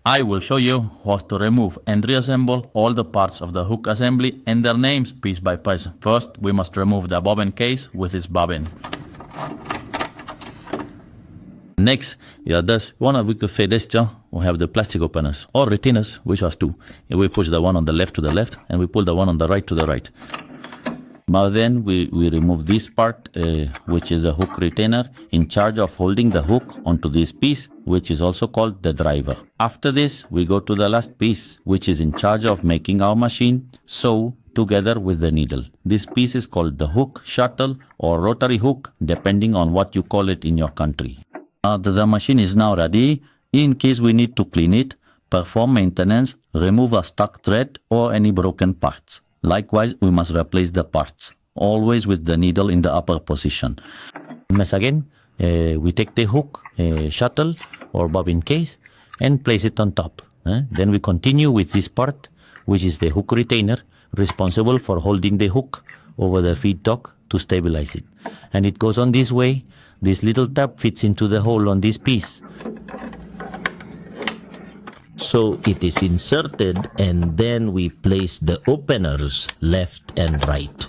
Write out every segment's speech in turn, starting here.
I will show you how to remove and reassemble all the parts of the hook assembly and their names piece by piece. First, we must remove the bobbin case with its bobbin. Next, we could fit this, we have the plastic openers or retainers, which has two. We push the one on the left to the left and we pull the one on the right to the right. Now then we remove this part, which is a hook retainer in charge of holding the hook onto this piece, which is also called the driver. After this, we go to the last piece, which is in charge of making our machine sew together with the needle. This piece is called the hook, shuttle or rotary hook, depending on what you call it in your country. The machine is now ready. In case we need to clean it, perform maintenance, remove a stuck thread or any broken parts. Likewise, we must replace the parts, always with the needle in the upper position. Once again, we take the hook, shuttle or bobbin case and place it on top. Then we continue with this part, which is the hook retainer, responsible for holding the hook over the feed dog to stabilize it. And it goes on this way. This little tab fits into the hole on this piece. So it is inserted and then we place the openers left and right.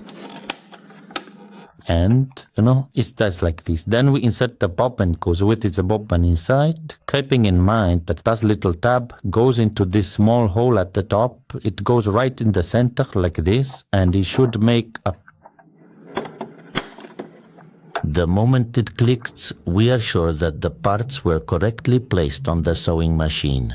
And, it starts like this. Then we insert the bobbin, goes with its bobbin inside, keeping in mind that this little tab goes into this small hole at the top. It goes right in the center like this, and it should make a... The moment it clicks, we are sure that the parts were correctly placed on the sewing machine.